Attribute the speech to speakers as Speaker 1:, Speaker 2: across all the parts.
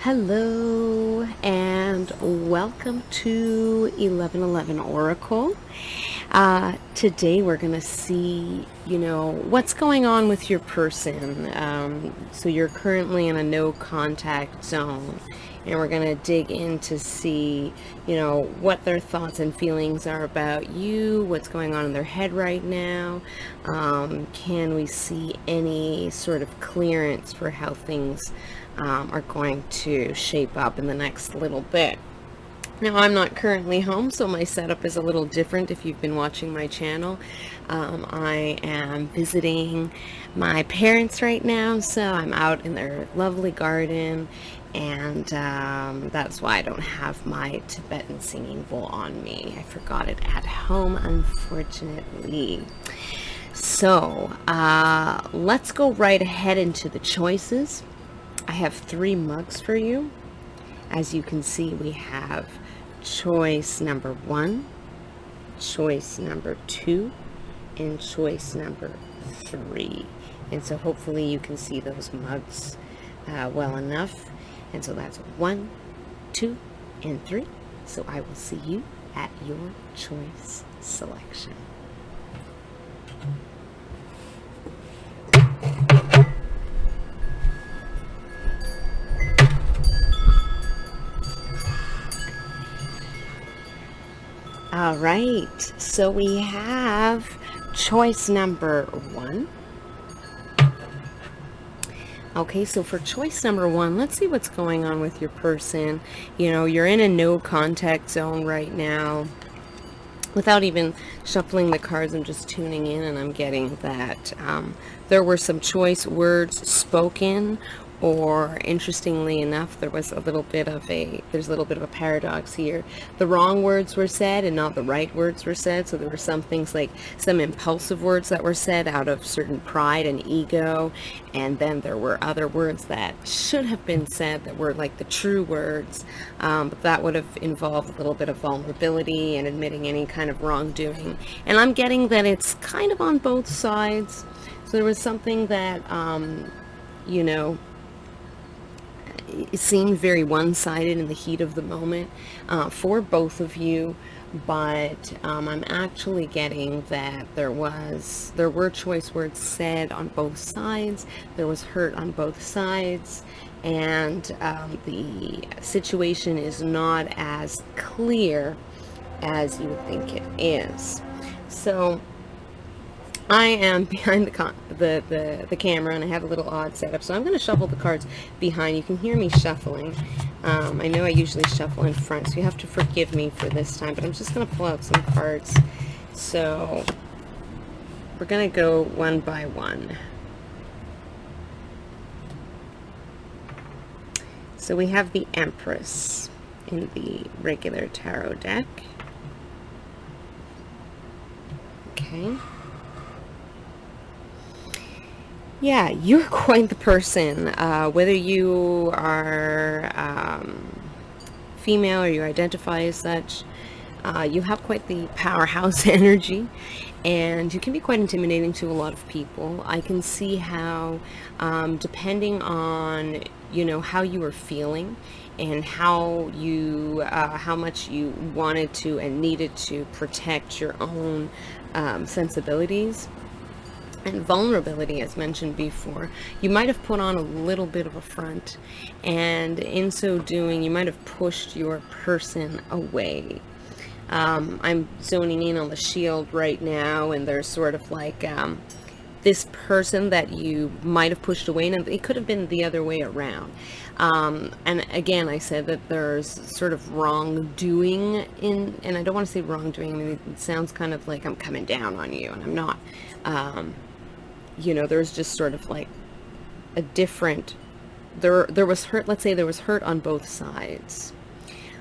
Speaker 1: Hello and welcome to 1111 Oracle. Today we're going to see, what's going on with your person. So you're currently in a no contact zone, and we're going to dig in to see, what their thoughts and feelings are about you, what's going on in their head right now. Can we see any sort of clearance for how things are going to shape up in the next little bit? Now, I'm not currently home, so my setup is a little different if you've been watching my channel. I am visiting my parents right now, so I'm out in their lovely garden, and that's why I don't have my Tibetan singing bowl on me. I forgot it at home, unfortunately. So, let's go right ahead into the choices. I have 3 mugs for you. As you can see, we have choice number 1, choice number 2, and choice number 3. And so hopefully you can see those mugs well enough. And so that's 1, 2, and 3. So I will see you at your choice selection. All right, so we have choice number 1. Okay, so for choice number 1, let's see what's going on with your person. You're in a no contact zone right now. Without even shuffling the cards, I'm just tuning in, and I'm getting that there were some choice words spoken, or interestingly enough, there's a little bit of a paradox here. The wrong words were said and not the right words were said. So there were some things, like some impulsive words that were said out of certain pride and ego, and then there were other words that should have been said that were like the true words, but that would have involved a little bit of vulnerability and admitting any kind of wrongdoing. And I'm getting that it's kind of on both sides. So there was something that it seemed very one-sided in the heat of the moment for both of you, but I'm actually getting that there were choice words said on both sides. There was hurt on both sides, and the situation is not as clear as you would think it is. So I am behind the camera, and I have a little odd setup, so I'm going to shuffle the cards behind. You can hear me shuffling. I know I usually shuffle in front, so you have to forgive me for this time, but I'm just going to pull out some cards. So we're going to go one by one. So we have the Empress in the regular tarot deck. Okay. Yeah, you're quite the person. Whether you are female or you identify as such, you have quite the powerhouse energy, and you can be quite intimidating to a lot of people. I can see how, depending on, how you were feeling and how much you wanted to and needed to protect your own sensibilities and vulnerability, as mentioned before, you might have put on a little bit of a front, and in so doing, you might have pushed your person away. I'm zoning in on the shield right now, and there's sort of like this person that you might have pushed away, and it could have been the other way around. And again, I said that there's sort of wrongdoing and I don't want to say wrongdoing. I mean, it sounds kind of like I'm coming down on you, and I'm not. There's just sort of like a different, there was hurt. Let's say there was hurt on both sides.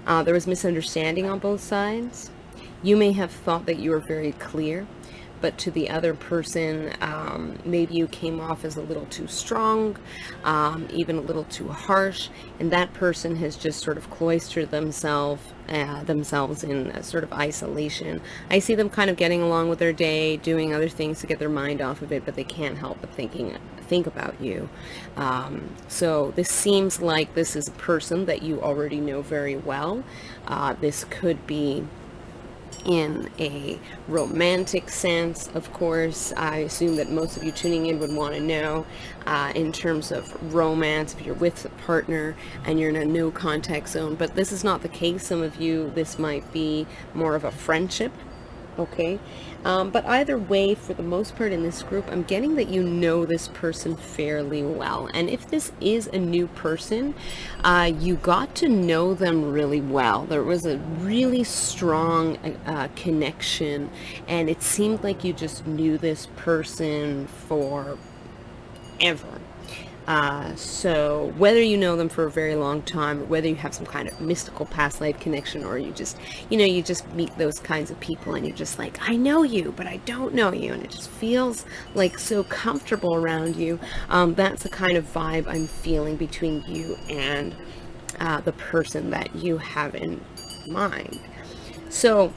Speaker 1: There was misunderstanding on both sides. You may have thought that you were very clear, but to the other person, maybe you came off as a little too strong, even a little too harsh, and that person has just sort of cloistered themselves in a sort of isolation. I see them kind of getting along with their day, doing other things to get their mind off of it, but they can't help but think about you. So this seems like this is a person that you already know very well. This could be in a romantic sense, of course. I assume that most of you tuning in would want to know in terms of romance, if you're with a partner and you're in a no contact zone, but this is not the case. Some of you, this might be more of a friendship. Okay, but either way, for the most part in this group, I'm getting that you know this person fairly well. And if this is a new person, you got to know them really well. There was a really strong connection, and it seemed like you just knew this person forever. So whether you know them for a very long time, or whether you have some kind of mystical past life connection, or you just, you just meet those kinds of people and you're just like, I know you, but I don't know you. And it just feels like so comfortable around you. That's the kind of vibe I'm feeling between you and the person that you have in mind. So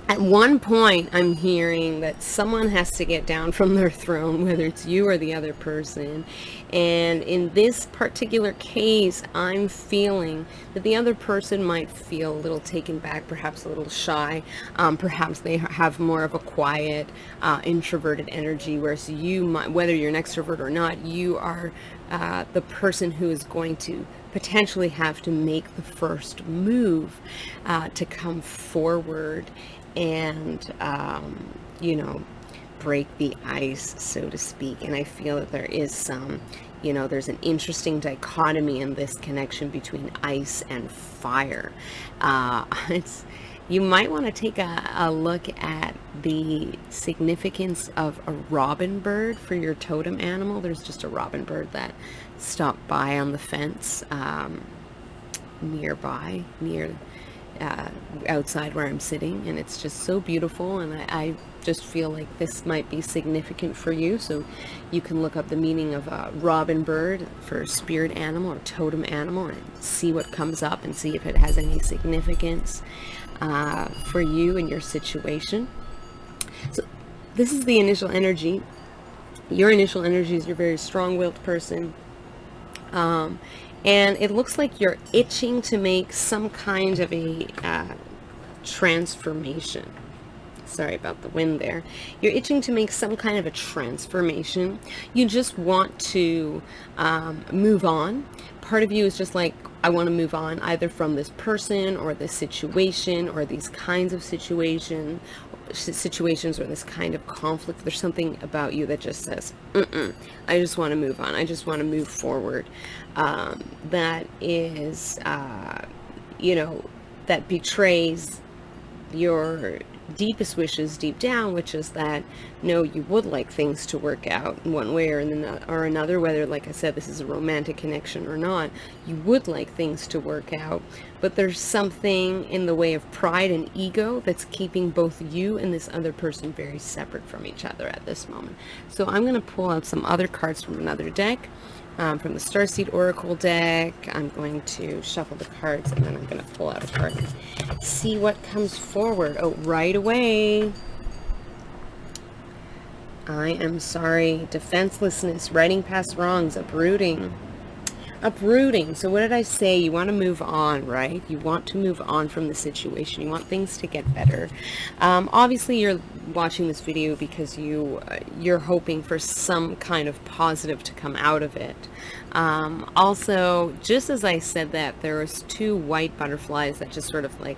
Speaker 1: at one point, I'm hearing that someone has to get down from their throne, whether it's you or the other person. And in this particular case, I'm feeling that the other person might feel a little taken back, perhaps a little shy. Perhaps they have more of a quiet, introverted energy, whereas you might, whether you're an extrovert or not, you are the person who is going to potentially have to make the first move to come forward and break the ice, so to speak. And I feel that there is some, there's an interesting dichotomy in this connection between ice and fire. You might want to take a look at the significance of a robin bird for your totem animal. There's just a robin bird that stopped by on the fence nearby, outside where I'm sitting, and it's just so beautiful, and I just feel like this might be significant for you. So you can look up the meaning of a robin bird for spirit animal or totem animal and see what comes up and see if it has any significance for you and your situation. So this is the initial energy. Your initial energy is you're a very strong-willed person. And it looks like you're itching to make some kind of a transformation. Sorry about the wind there. You're itching to make some kind of a transformation. You just want to move on. Part of you is just like, I want to move on either from this person or this situation or these kinds of situations or this kind of conflict. There's something about you that just says, I just want to move on. I just want to move forward. That is, that betrays your deepest wishes deep down, which is that, no, you would like things to work out in one way or another, whether, like I said, this is a romantic connection or not. You would like things to work out, but there's something in the way of pride and ego that's keeping both you and this other person very separate from each other at this moment. So I'm going to pull out some other cards from another deck. From the Starseed Oracle deck. I'm going to shuffle the cards and then I'm going to pull out a card and see what comes forward. Oh, right away. I am sorry. Defenselessness, writing past wrongs, uprooting. Uprooting. So what did I say? You want to move on, right? You want to move on from the situation. You want things to get better. Obviously, you're watching this video because you're hoping for some kind of positive to come out of it. Also, just as I said that, there was two white butterflies that just sort of like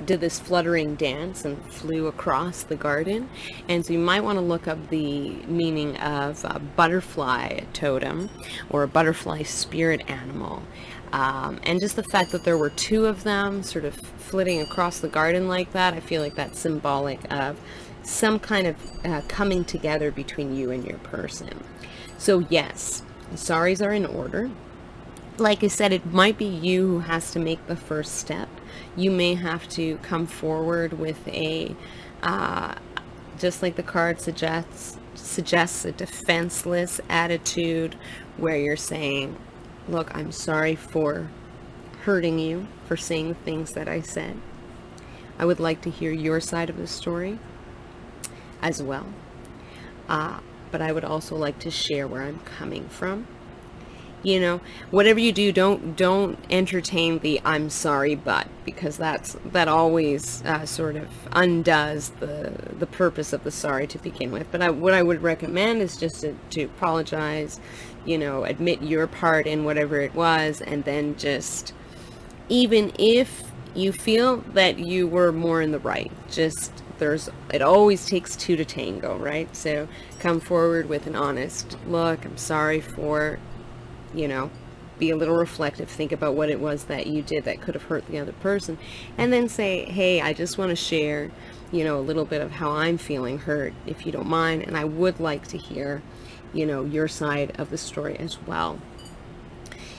Speaker 1: did this fluttering dance and flew across the garden. And so you might want to look up the meaning of a butterfly totem or a butterfly spirit animal. And just the fact that there were two of them sort of flitting across the garden like that, I feel like that's symbolic of some kind of coming together between you and your person. So yes, sorries are in order. Like I said, it might be you who has to make the first step. You may have to come forward with a just like the card suggests a defenseless attitude where you're saying, look, I'm sorry for hurting you, for saying the things that I said. I would like to hear your side of the story as well. But I would also like to share where I'm coming from. You know, whatever you do, don't entertain the "I'm sorry, but," because that always sort of undoes the purpose of the sorry to begin with. But what I would recommend is just to apologize, you know, admit your part in whatever it was, and then just, even if you feel that you were more in the right, it always takes two to tango, right? So come forward with an honest, look, I'm sorry for, you know, be a little reflective, think about what it was that you did that could have hurt the other person, and then say, hey, I just want to share, you know, a little bit of how I'm feeling hurt, if you don't mind, and I would like to hear, you know, your side of the story as well.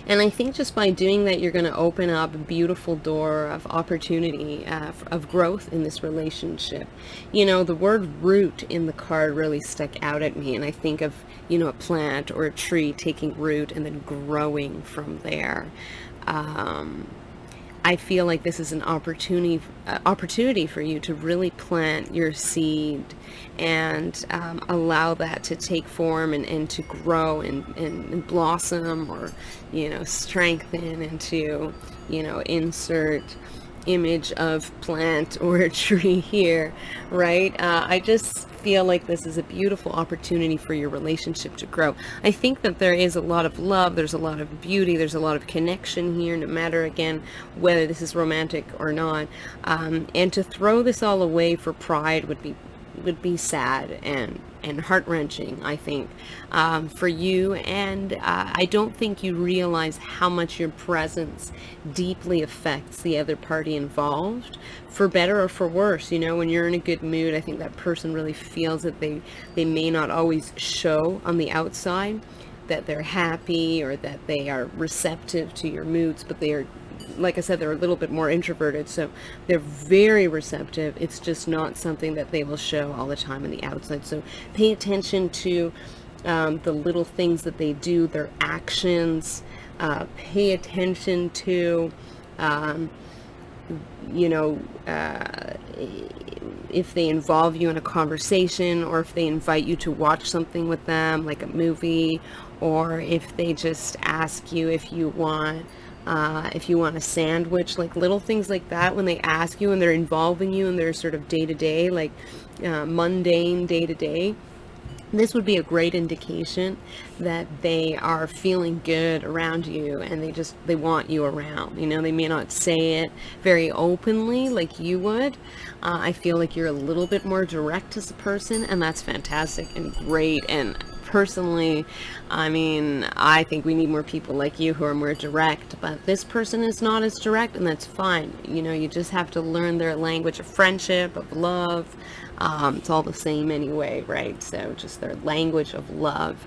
Speaker 1: And I think just by doing that, you're going to open up a beautiful door of opportunity, of growth in this relationship. You know, the word root in the card really stuck out at me. And I think of, you know, a plant or a tree taking root and then growing from there. I feel like this is an opportunity for you to really plant your seed and allow that to take form and to grow and blossom, or, you know, strengthen into, you know, insert image of plant or a tree here, right? I just feel like this is a beautiful opportunity for your relationship to grow. I think that there is a lot of love, there's a lot of beauty, there's a lot of connection here, no matter, again, whether this is romantic or not. And to throw this all away for pride would be sad and heart-wrenching, I think, for you. And I don't think you realize how much your presence deeply affects the other party involved, for better or for worse. You know, when you're in a good mood, I think that person really feels that they may not always show on the outside that they're happy or that they are receptive to your moods, but they are, like I said, they're a little bit more introverted, so they're very receptive. It's just not something that they will show all the time on the outside. So pay attention to the little things that they do, their actions. Pay attention to, you know, if they involve you in a conversation, or if they invite you to watch something with them, like a movie, or if they just ask you if you want a sandwich, like little things like that. When they ask you and they're involving you in their sort of day-to-day, like mundane day-to-day, this would be a great indication that they are feeling good around you, and they want you around. You know, they may not say it very openly like you would. I feel like you're a little bit more direct as a person, and that's fantastic and great. And personally, I mean, I think we need more people like you who are more direct, but this person is not as direct, and that's fine. You know, you just have to learn their language of friendship, of love. It's all the same anyway, right? So just their language of love.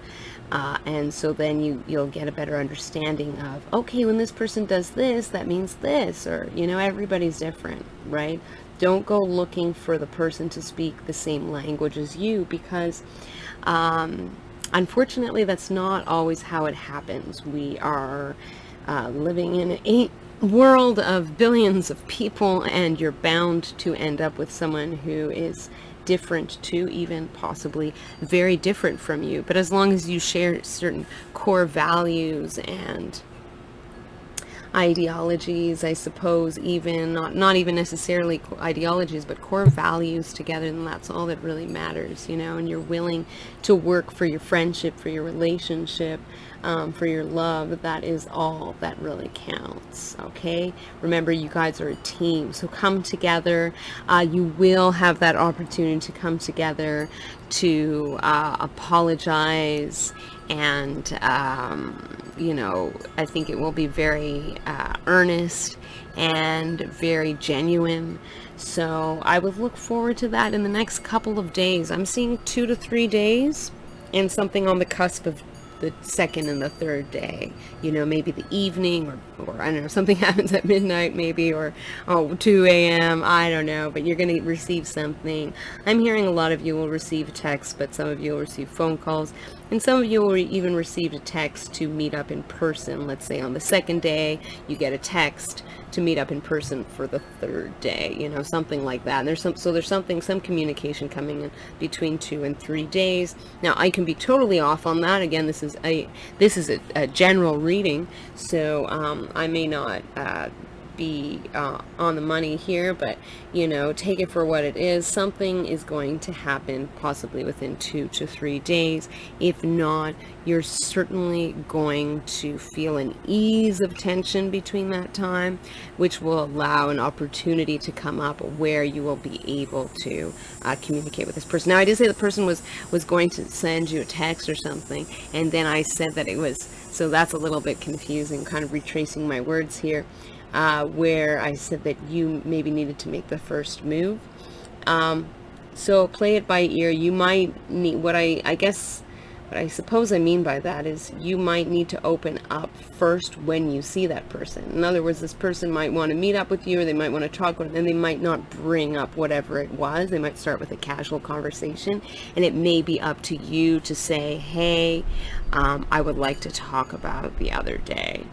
Speaker 1: And so then you'll get a better understanding of, okay, when this person does this, that means this, or, you know, everybody's different, right? Don't go looking for the person to speak the same language as you, because unfortunately, that's not always how it happens. We are living in a world of billions of people, and you're bound to end up with someone who is different to, even possibly very different from you. But as long as you share certain core values and ideologies, I suppose, even not even necessarily ideologies, but core values together, and that's all that really matters, you know. And you're willing to work for your friendship, for your relationship, for your love. That is all that really counts. Okay, remember, you guys are a team, so come together. You will have that opportunity to come together, to apologize, and you know, I think it will be very earnest and very genuine. So I would look forward to that in the next couple of days. I'm seeing 2 to 3 days, and something on the cusp of the second and the third day, maybe the evening, or I don't know, something happens at midnight maybe, or 2 a.m., I don't know, but you're going to receive something. I'm hearing a lot of you will receive texts, but some of you will receive phone calls, and some of you will even receive a text to meet up in person. Let's say on the second day, you get a text to meet up in person for the third day, something like that. And there's some communication coming in between 2 and 3 days. Now, I can be totally off on that. Again, this is a general reading, so I may not be on the money here, but take it for what it is. Something is going to happen possibly within 2 to 3 days. If not, you're certainly going to feel an ease of tension between that time, which will allow an opportunity to come up where you will be able to communicate with this person. Now, I did say the person was going to send you a text or something, and then I said that it was, so that's a little bit confusing, kind of retracing my words here. Where I said that you maybe needed to make the first move. So play it by ear. You might need, what I suppose I mean by that is you might need to open up first when you see that person. In other words, this person might want to meet up with you, or they might want to talk, and they might not bring up whatever it was. They might start with a casual conversation, and it may be up to you to say, hey, I would like to talk about the other day,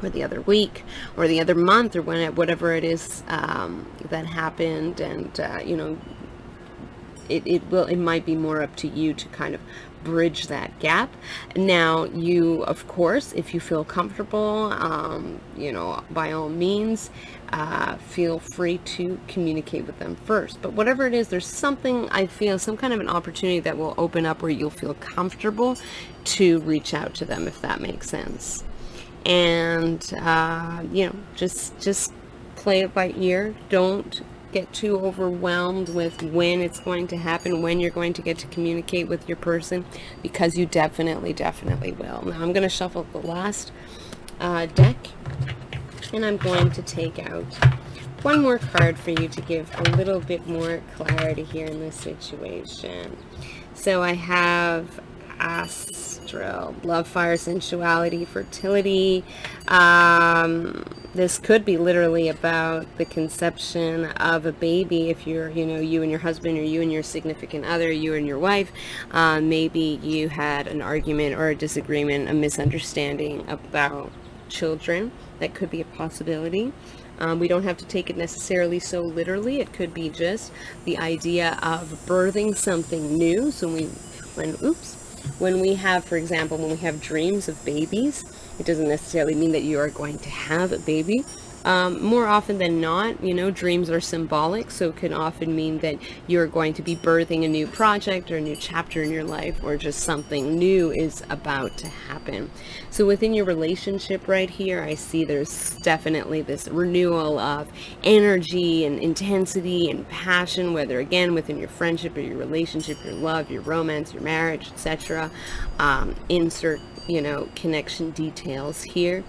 Speaker 1: or the other week, or the other month, or whatever it is that happened, and it might be more up to you to kind of bridge that gap. Now, you, of course, if you feel comfortable, by all means, feel free to communicate with them first. But whatever it is, there's something, I feel, some kind of an opportunity that will open up where you'll feel comfortable to reach out to them, if that makes sense. And just play it by ear. Don't get too overwhelmed with when it's going to happen, when you're going to get to communicate with your person, because you definitely will. Now, I'm going to shuffle the last deck, and I'm going to take out one more card for you to give a little bit more clarity here in this situation. So I have Astral, love, fire, sensuality, fertility. This could be literally about the conception of a baby. If you're, you and your husband, or you and your significant other, you and your wife, maybe you had an argument or a disagreement, a misunderstanding about children. That could be a possibility. We don't have to take it necessarily so literally. It could be just the idea of birthing something new. So when we have, for example, when we have dreams of babies, it doesn't necessarily mean that you are going to have a baby. More often than not, dreams are symbolic, so it can often mean that you're going to be birthing a new project or a new chapter in your life, or just something new is about to happen. So within your relationship right here, I see there's definitely this renewal of energy and intensity and passion, whether again within your friendship or your relationship, your love, your romance, your marriage, etc. Insert, connection details here.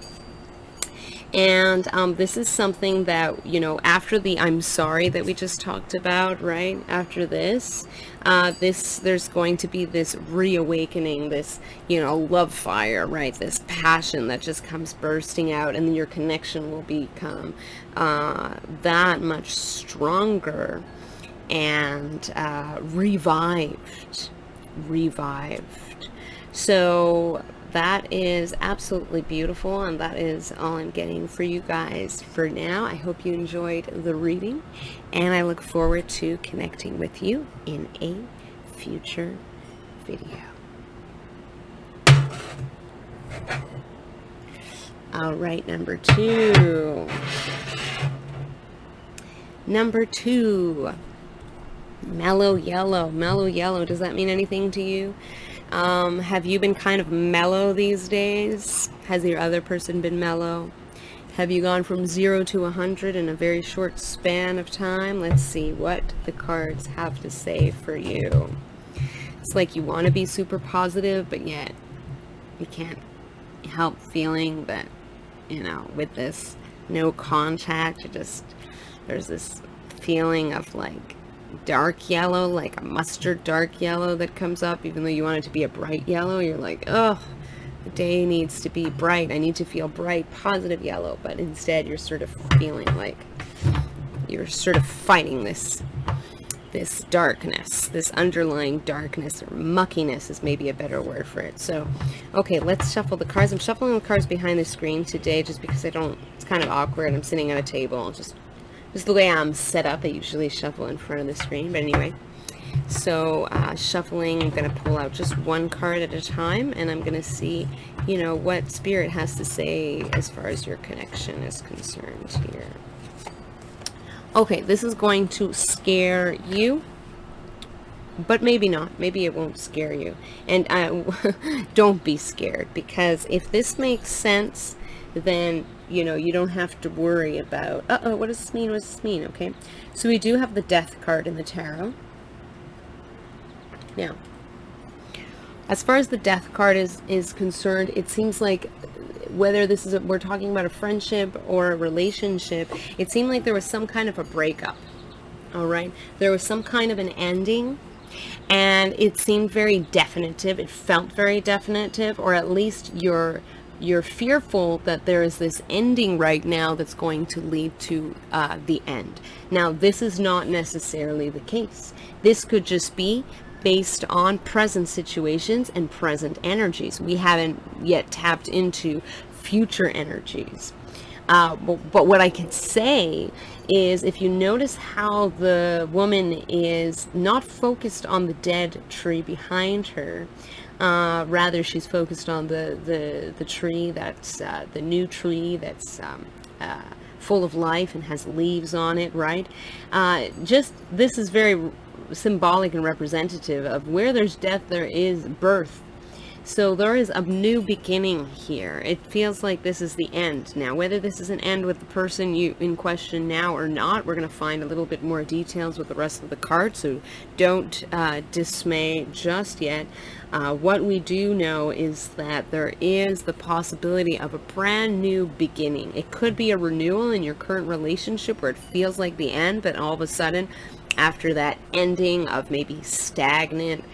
Speaker 1: And this is something that, after the I'm sorry that we just talked about, right? After this, there's going to be this reawakening, this, love fire, right? This passion that just comes bursting out, and then your connection will become that much stronger and revived. So that is absolutely beautiful, and that is all I'm getting for you guys for now. I hope you enjoyed the reading, and I look forward to connecting with you in a future video. All right, number two. Mellow yellow. Mellow yellow. Does that mean anything to you? Have you been kind of mellow these days? Has your other person been mellow? Have you gone from 0 to 100 in a very short span of time? Let's see what the cards have to say for you. It's like you want to be super positive, but yet you can't help feeling that, with this no contact, there's this feeling of like dark yellow, like a mustard dark yellow that comes up, even though you want it to be a bright yellow. You're like, oh, the day needs to be bright. I need to feel bright, positive yellow. But instead, you're sort of feeling like you're sort of fighting this darkness, this underlying darkness, or muckiness is maybe a better word for it. So, okay, let's shuffle the cards. I'm shuffling the cards behind the screen today just because it's kind of awkward. I'm sitting at a table, just the way I'm set up. I usually shuffle in front of the screen, but anyway. So, shuffling, I'm going to pull out just one card at a time, and I'm going to see, what Spirit has to say as far as your connection is concerned here. Okay, this is going to scare you, but maybe not. Maybe it won't scare you. And don't be scared, because if this makes sense, then, you don't have to worry about, what does this mean? What does this mean? Okay, so we do have the Death card in the tarot. Now, as far as the Death card is concerned, it seems like whether this is we're talking about a friendship or a relationship, it seemed like there was some kind of a breakup. All right, there was some kind of an ending, and it seemed very definitive. It felt very definitive, or at least you're fearful that there is this ending right now that's going to lead to the end. Now, this is not necessarily the case. This could just be based on present situations and present energies. We haven't yet tapped into future energies. But what I can say is, if you notice how the woman is not focused on the dead tree behind her, rather she's focused on the tree that's the new tree that's full of life and has leaves on it, right? This is very symbolic and representative of where there's death, there is birth. So there is a new beginning here. It feels like this is the end. Now, whether this is an end with the person you in question now or not, we're going to find a little bit more details with the rest of the cards, so don't dismay just yet. What we do know is that there is the possibility of a brand new beginning. It could be a renewal in your current relationship where it feels like the end, but all of a sudden, after that ending of maybe stagnant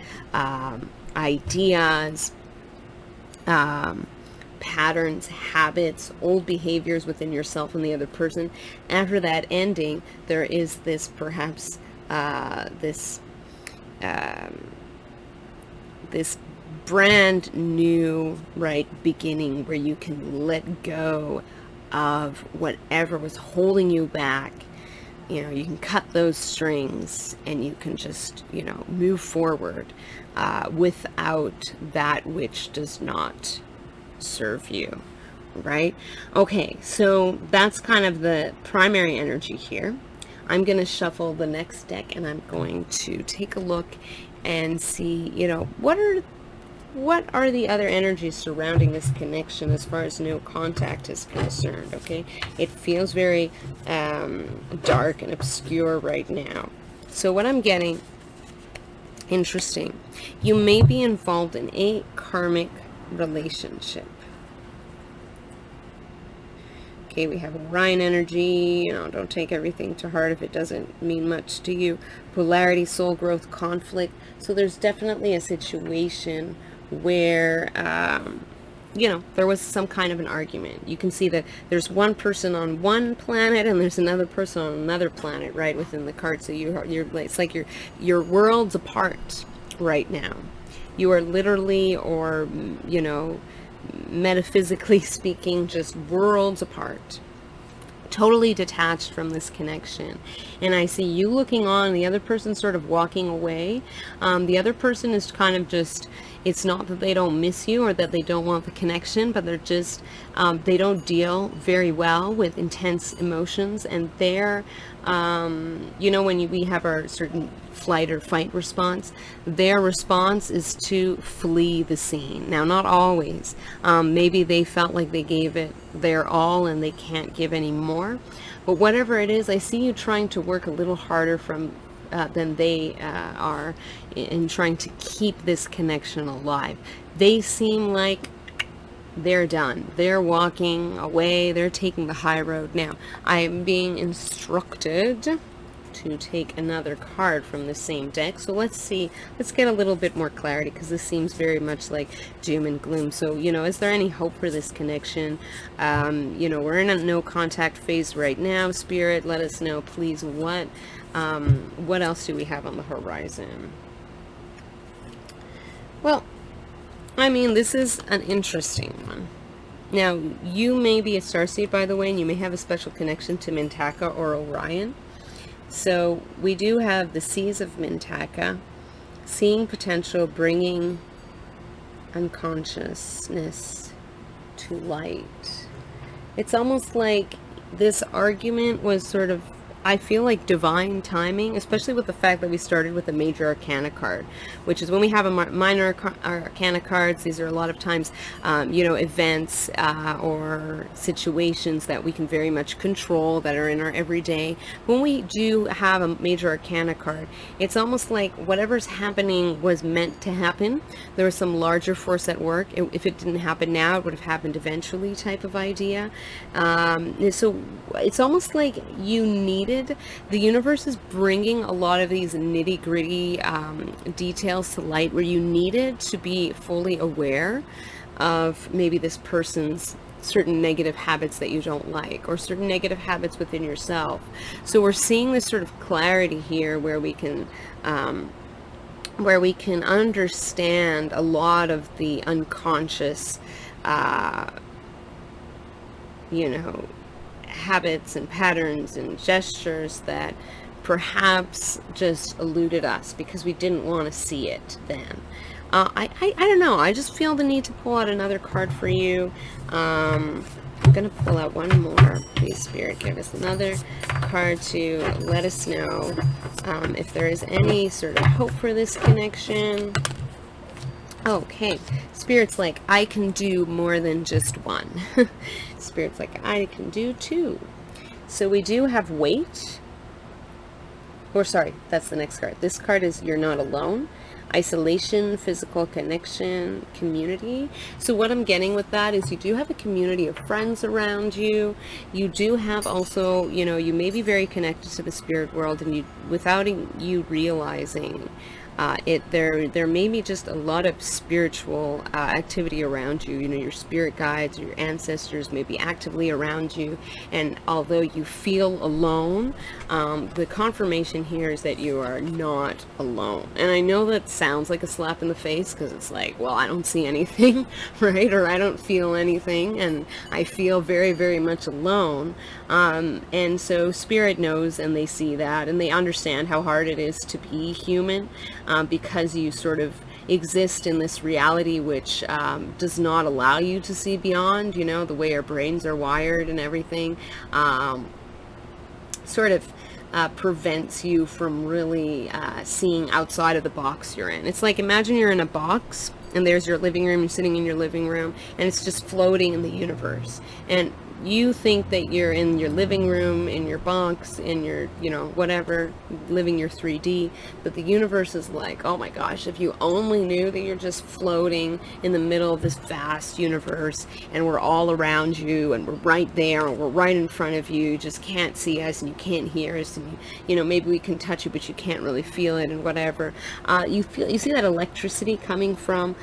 Speaker 1: ideas, patterns, habits, old behaviors within yourself and the other person, after that ending, there is this perhaps this brand new, right, beginning where you can let go of whatever was holding you back. You can cut those strings and you can just, move forward without that which does not serve you, right? Okay, so that's kind of the primary energy here. I'm going to shuffle the next deck, and I'm going to take a look and see, what are the other energies surrounding this connection as far as no contact is concerned, okay? It feels very dark and obscure right now. So what I'm getting, interesting, you may be involved in a karmic relationship. Okay, we have Orion energy, don't take everything to heart if it doesn't mean much to you. Polarity, soul growth, conflict. So there's definitely a situation where, there was some kind of an argument. You can see that there's one person on one planet and there's another person on another planet, right, within the card. So it's like your worlds apart right now. You are literally, or, metaphysically speaking, just worlds apart, totally detached from this connection. And I see you looking on, the other person sort of walking away. The other person is kind of just, it's not that they don't miss you or that they don't want the connection, but they're just, they don't deal very well with intense emotions. And they're, when we have our certain flight or fight response, their response is to flee the scene. Now, not always. Maybe they felt like they gave it their all and they can't give any more. But whatever it is, I see you trying to work a little harder than they are in trying to keep this connection alive. They seem like they're done. They're walking away. They're taking the high road. Now, I'm being instructed to take another card from the same deck. So let's see, let's get a little bit more clarity, because this seems very much like doom and gloom. So, you know, is there any hope for this connection? You know, we're in a no contact phase right now. Spirit, let us know, please, what else do we have on the horizon? Well, I mean, this is an interesting one. Now, you may be a starseed, by the way, and you may have a special connection to Mintaka or Orion. So we do have the Seas of Mintaka, seeing potential, bringing unconsciousness to light. It's almost like this argument was sort of, I feel like, divine timing, especially with the fact that we started with a major arcana card, which is when we have a minor arcana cards, these are a lot of times, you know, events or situations that we can very much control, that are in our everyday. When we do have a major arcana card, it's almost like whatever's happening was meant to happen. There was some larger force at work. If it didn't happen now, it would have happened eventually, type of idea. So it's almost like you needed, the universe is bringing a lot of these nitty-gritty details to light, where you needed to be fully aware of maybe this person's certain negative habits that you don't like, or certain negative habits within yourself. So we're seeing this sort of clarity here, where we can understand a lot of the unconscious you know, habits and patterns and gestures that perhaps just eluded us because we didn't want to see it then. I don't know, I just feel the need to pull out another card for you. I'm gonna pull out one more. Please, Spirit, give us another card to let us know if there is any sort of hope for this connection. Okay, Spirit's like, I can do more than just one. Spirit's like, I can do two. So we do have weight. Or sorry, that's the next card. This card is you're not alone. Isolation, physical connection, community. So what I'm getting with that is you do have a community of friends around you. You do have also, you know, you may be very connected to the spirit world, and you, without you realizing there may be just a lot of spiritual activity around you. You know, your spirit guides, your ancestors may be actively around you, and although you feel alone, the confirmation here is that you are not alone. And I know that sounds like a slap in the face, because it's like, well, I don't see anything, right? Or I don't feel anything, and I feel very, very much alone. And so Spirit knows, and they see that, and they understand how hard it is to be human. Because you sort of exist in this reality which does not allow you to see beyond, you know, the way our brains are wired and everything, sort of prevents you from really seeing outside of the box you're in. It's like, imagine you're in a box, and there's your living room, you're sitting in your living room, and it's just floating in the universe. And you think that you're in your living room, in your box, in your, you know, whatever, living your 3D, but the universe is like, oh my gosh, if you only knew that you're just floating in the middle of this vast universe, and we're all around you, and we're right there, and we're right in front of you, you just can't see us, and you can't hear us, and you know, maybe we can touch you, but you can't really feel it, and whatever. You see that electricity coming from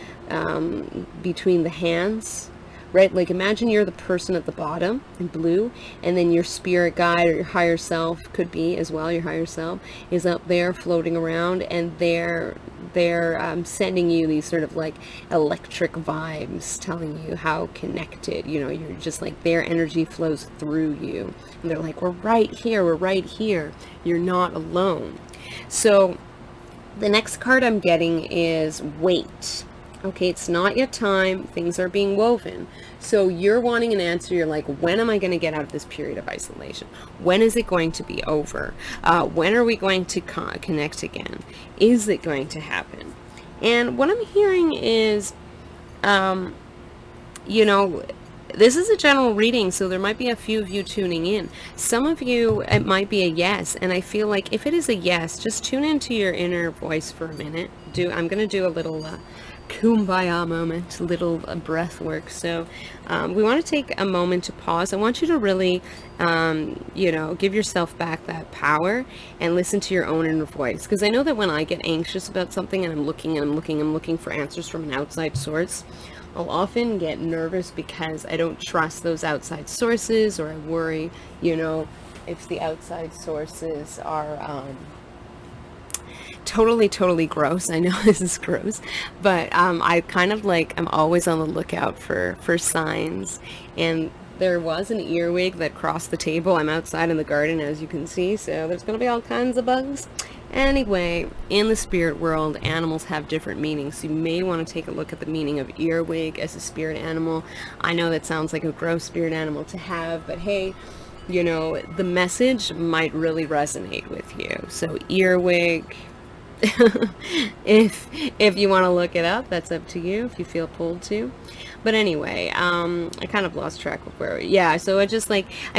Speaker 1: between the hands, right? Like, imagine you're the person at the bottom in blue, and then your spirit guide or your higher self, could be as well, your higher self is up there floating around, and they're sending you these sort of like electric vibes, telling you how connected, you know, you're just like, their energy flows through you, and they're like, we're right here, you're not alone. So the next card I'm getting is wait. Okay, it's not yet time. Things are being woven. So you're wanting an answer. You're like, when am I going to get out of this period of isolation? When is it going to be over? When are we going to connect again? Is it going to happen? And what I'm hearing is, you know, this is a general reading, so there might be a few of you tuning in. Some of you, it might be a yes, and I feel like if it is a yes, just tune into your inner voice for a minute. I'm going to do a little kumbaya moment, little breath work. So we want to take a moment to pause. I want you to really, give yourself back that power and listen to your own inner voice. Because I know that when I get anxious about something and I'm looking for answers from an outside source, I'll often get nervous because I don't trust those outside sources, or I worry, if the outside sources are totally gross. I know this is gross, but I kind of I'm always on the lookout for signs. And there was an earwig that crossed the table. I'm outside in the garden, as you can see, so there's going to be all kinds of bugs. Anyway, in the spirit world, animals have different meanings. So you may want to take a look at the meaning of earwig as a spirit animal. I know that sounds like a gross spirit animal to have, but hey, the message might really resonate with you. So earwig, if you want to look it up, that's up to you if you feel pulled to. But anyway, I kind of lost track of so I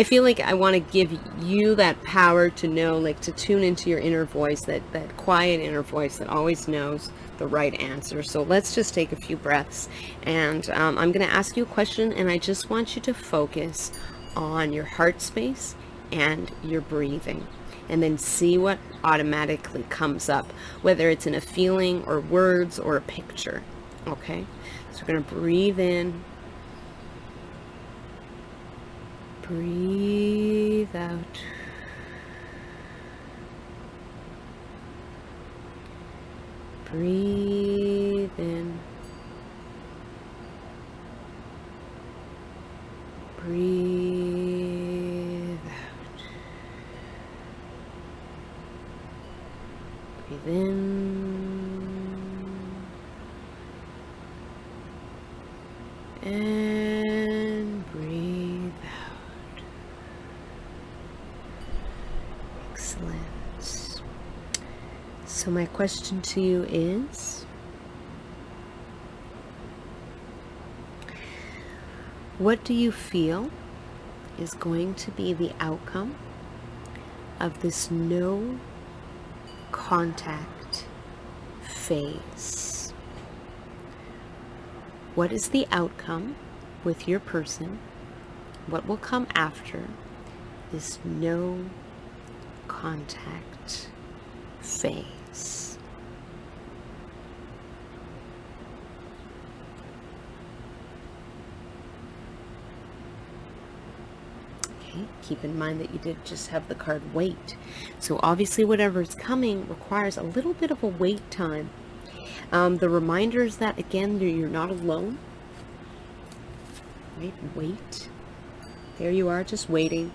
Speaker 1: feel like I want to give you that power to know, to tune into your inner voice, that quiet inner voice that always knows the right answer. So let's just take a few breaths, and I'm going to ask you a question, and I just want you to focus on your heart space and your breathing, and then see what automatically comes up, whether it's in a feeling or words or a picture. Okay, so we're going to breathe in, breathe out, breathe in, breathe out, breathe in, and breathe out. Excellent. So my question to you is, what do you feel is going to be the outcome of this no contact phase? What is the outcome with your person? What will come after this no contact phase? Okay, keep in mind that you did just have the card wait. So obviously whatever is coming requires a little bit of a wait time. The reminder is that, again, you're not alone. Right? Wait. There you are, just waiting.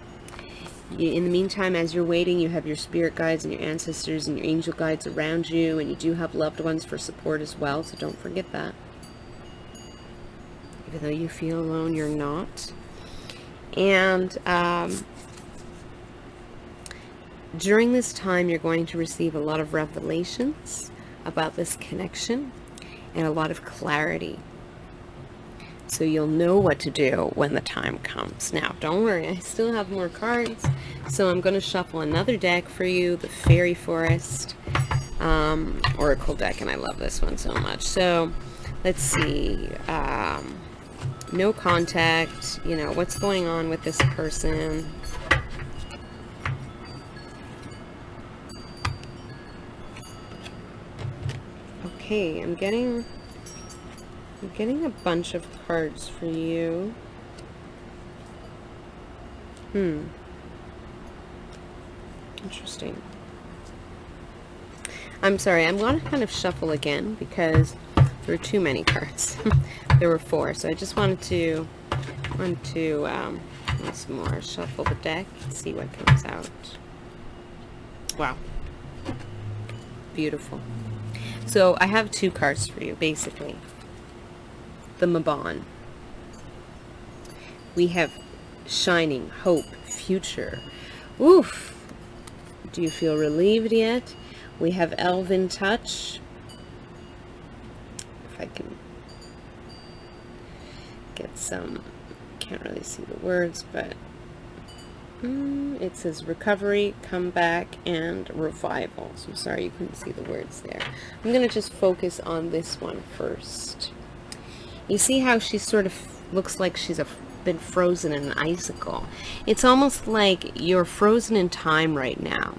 Speaker 1: In the meantime, as you're waiting, you have your spirit guides and your ancestors and your angel guides around you, and you do have loved ones for support as well, so don't forget that. Even though you feel alone, you're not. And during this time, you're going to receive a lot of revelations about this connection and a lot of clarity. So you'll know what to do when the time comes. Now, don't worry, I still have more cards. So I'm going to shuffle another deck for you, the Fairy Forest Oracle deck, and I love this one so much. So let's see. No contact, what's going on with this person? Okay, I'm getting a bunch of cards for you. Interesting. I'm sorry, I'm going to kind of shuffle again because there were too many cards. There were 4, so I just wanted to once more shuffle the deck and see what comes out. Wow. Beautiful. So I have 2 cards for you, basically. The Mabon. We have Shining, Hope, Future. Oof. Do you feel relieved yet? We have Elven Touch. If I can get some, can't really see the words, but It says recovery, comeback, and revival. So I'm sorry you couldn't see the words there. I'm going to just focus on this one first. You see how she sort of looks like she's been frozen in an icicle. It's almost like you're frozen in time right now.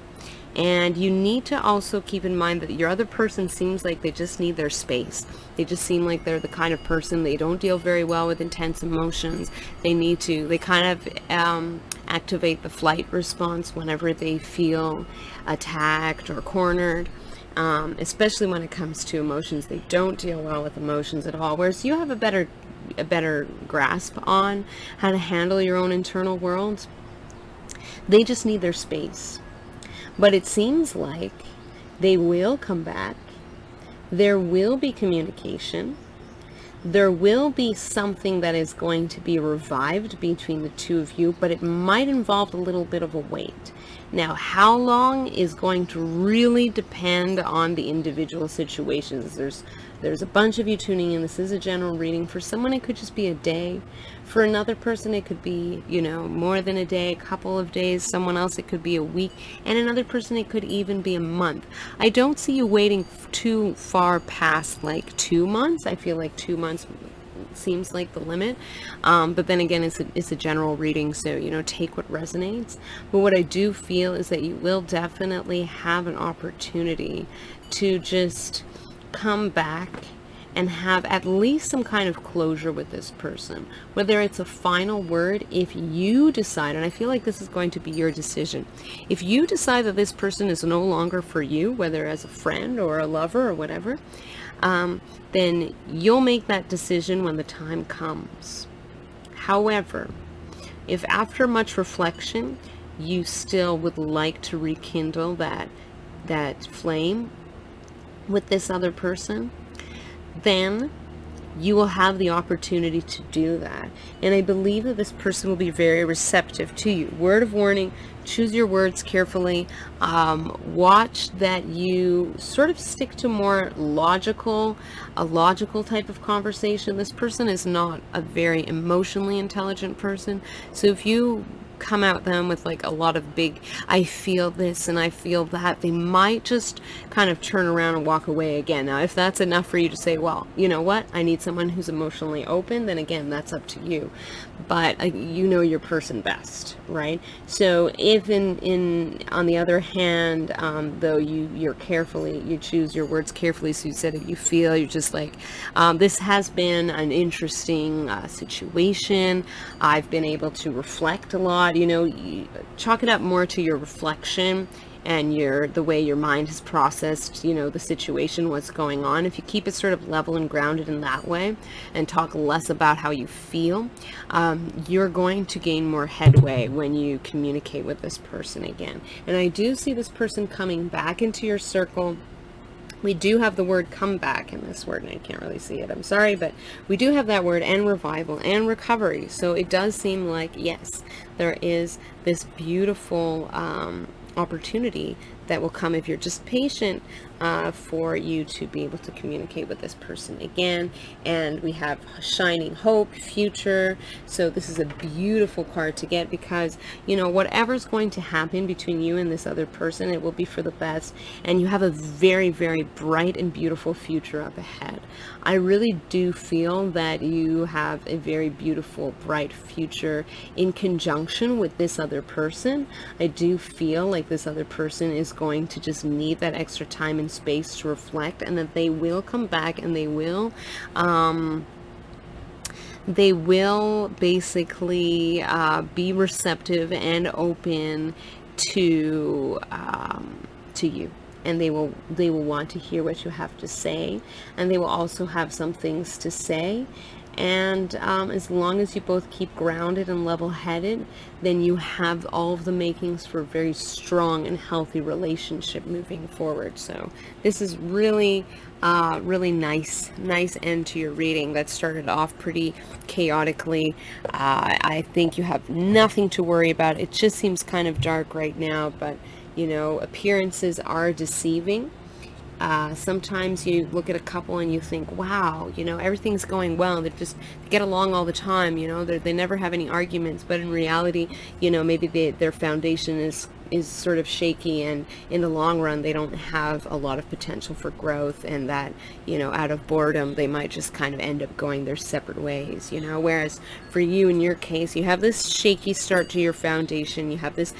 Speaker 1: And you need to also keep in mind that your other person seems like they just need their space. They just seem like they're the kind of person, they don't deal very well with intense emotions. They kind of activate the flight response whenever they feel attacked or cornered. Especially when it comes to emotions. They don't deal well with emotions at all. Whereas you have a better grasp on how to handle your own internal world. They just need their space. But it seems like they will come back. There will be communication. There will be something that is going to be revived between the two of you, but it might involve a little bit of a wait. Now, how long is going to really depend on the individual situations. There's a bunch of you tuning in. This is a general reading. For someone, it could just be a day. For another person, it could be, more than a day, a couple of days. Someone else, it could be a week. And another person, it could even be a month. I don't see you waiting too far past like 2 months. I feel like 2 months seems like the limit, but then again, it's a general reading, so take what resonates. But what I do feel is that you will definitely have an opportunity to just come back and have at least some kind of closure with this person, whether it's a final word. If you decide, and I feel like this is going to be your decision, if you decide that this person is no longer for you, whether as a friend or a lover or whatever, then you'll make that decision when the time comes. However, if after much reflection you still would like to rekindle that flame with this other person, then you will have the opportunity to do that. And I believe that this person will be very receptive to you. Word of warning, choose your words carefully. Watch that you sort of stick to a logical type of conversation. This person is not a very emotionally intelligent person. So if you come at them with like a lot of big, I feel this and I feel that, they might just kind of turn around and walk away again. Now, if that's enough for you to say, well, you know what, I need someone who's emotionally open, then again, that's up to you. But you know your person best, right? So if on the other hand, though you choose your words carefully, so you said if you feel, you're just like, this has been an interesting situation. I've been able to reflect a lot. You chalk it up more to your reflection and the way your mind has processed, the situation, what's going on. If you keep it sort of level and grounded in that way and talk less about how you feel, you're going to gain more headway when you communicate with this person again. And I do see this person coming back into your circle. We do have the word come back in this word, and I can't really see it, I'm sorry, but we do have that word, and revival and recovery. So it does seem like, yes, there is this beautiful opportunity that will come if you're just patient, for you to be able to communicate with this person again. And we have shining hope, future. So this is a beautiful card to get, because whatever's going to happen between you and this other person, it will be for the best, and you have a very, very bright and beautiful future up ahead. I really do feel that you have a very beautiful, bright future in conjunction with this other person. I do feel like this other person is going to just need that extra time and space to reflect, and that they will come back, and they will basically be receptive and open to you, and they will want to hear what you have to say, and they will also have some things to say. And as long as you both keep grounded and level-headed, then you have all of the makings for a very strong and healthy relationship moving forward. So this is really nice end to your reading that started off pretty chaotically. I think you have nothing to worry about. It just seems kind of dark right now, but appearances are deceiving. Sometimes you look at a couple and you think, wow, everything's going well. They get along all the time, they never have any arguments. But in reality, maybe their foundation is sort of shaky, and in the long run they don't have a lot of potential for growth, and that out of boredom they might just kind of end up going their separate ways. Whereas for you, in your case, you have this shaky start to your foundation, you have this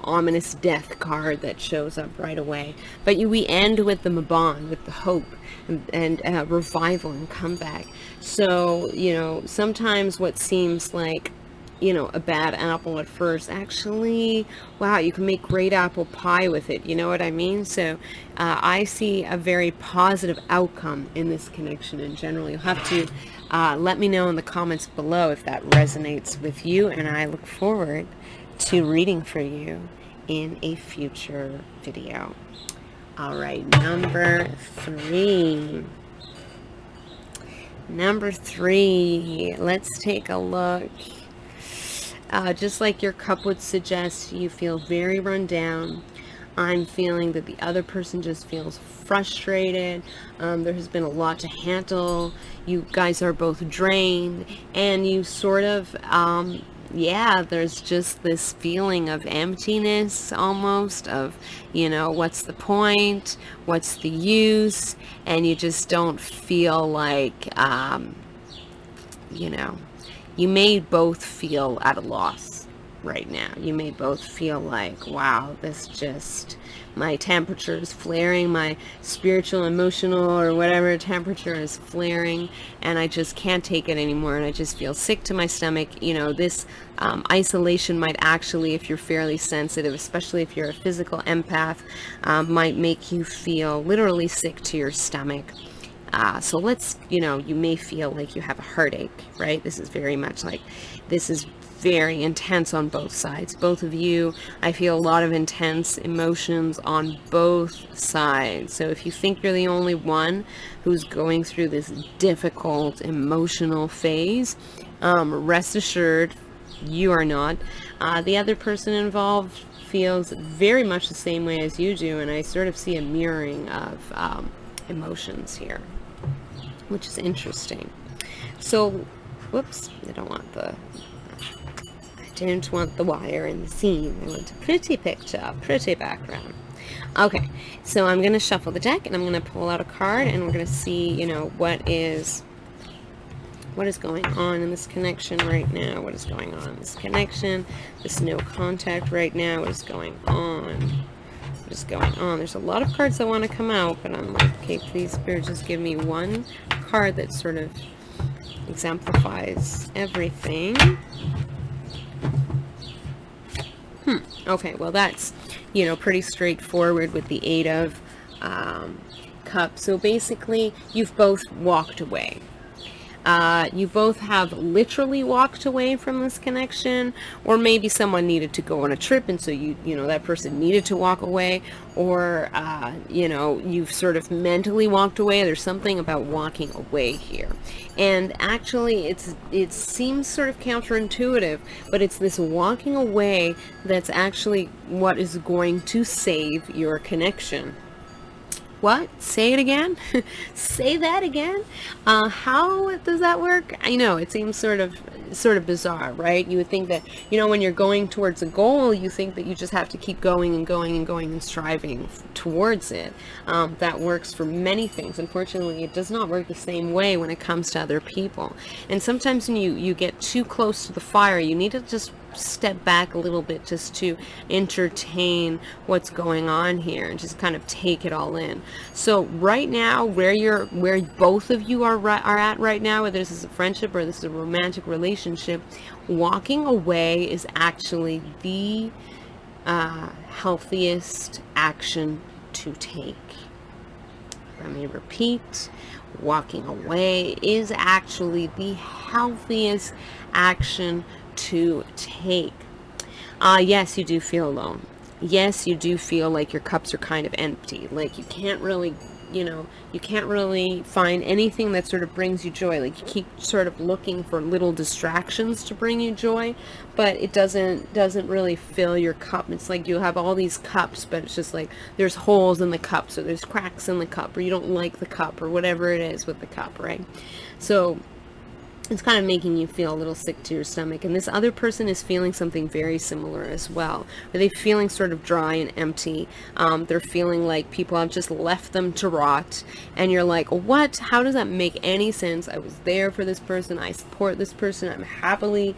Speaker 1: ominous death card that shows up right away, but we end with the Mabon, with the hope and revival and comeback. So sometimes what seems like a bad apple at first, actually, wow, you can make great apple pie with it. You know what I mean? So I see a very positive outcome in this connection in general. You'll have to let me know in the comments below if that resonates with you, and I look forward to reading for you in a future video. All right, number three, let's take a look. Just like your cup would suggest, you feel very run down. I'm feeling that the other person just feels frustrated. There has been a lot to handle. You guys are both drained, and you sort of, there's just this feeling of emptiness almost, of, what's the point? What's the use? And you just don't feel like, you may both feel at a loss right now. You may both feel like, wow, my temperature is flaring, my spiritual, emotional, or whatever temperature is flaring, and I just can't take it anymore, and I just feel sick to my stomach. This isolation might actually, if you're fairly sensitive, especially if you're a physical empath, might make you feel literally sick to your stomach. So you may feel like you have a heartache, right? This is very much like, this is very intense on both sides. Both of you, I feel a lot of intense emotions on both sides. So if you think you're the only one who's going through this difficult emotional phase, rest assured, you are not. The other person involved feels very much the same way as you do, and I sort of see a mirroring of emotions here, which is interesting. So, whoops, I don't want the wire in the scene. I want a pretty picture, pretty background. Okay, so I'm going to shuffle the deck, and I'm going to pull out a card, and we're going to see, what is going on in this connection right now. What is going on in this connection? This no contact right now. What is going on? Is going on. There's a lot of cards that want to come out, but I'm like, okay, please, Spirit, just give me one card that sort of exemplifies everything. Okay, well, that's, pretty straightforward with the Eight of Cups. So basically, you've both walked away. You both have literally walked away from this connection, or maybe someone needed to go on a trip, and so that person needed to walk away, or you've sort of mentally walked away. There's something about walking away here, and actually it seems sort of counterintuitive, but it's this walking away that's actually what is going to save your connection. What? Say it again? Say that again? How does that work? I know, it seems sort of bizarre, right? You would think that, when you're going towards a goal, you think that you just have to keep going and going and going and striving towards it. That works for many things. Unfortunately, it does not work the same way when it comes to other people. And sometimes when you get too close to the fire, you need to just step back a little bit, just to entertain what's going on here and just kind of take it all in. So right now, where both of you are at right now, whether this is a friendship or this is a romantic relationship, walking away is actually the healthiest action to take. Let me repeat. Walking away is actually the healthiest action to take. Yes, you do feel alone. Yes, you do feel like your cups are kind of empty, like you can't really you can't really find anything that sort of brings you joy. Like, you keep sort of looking for little distractions to bring you joy, but it doesn't really fill your cup. It's like you have all these cups, but it's just like there's holes in the cup, so there's cracks in the cup, or you don't like the cup, or whatever it is with the cup, right? So it's kind of making you feel a little sick to your stomach. And this other person is feeling something very similar as well. Are they feeling sort of dry and empty? They're feeling like people have just left them to rot. And you're like, what? How does that make any sense? I was there for this person. I support this person. I'd happily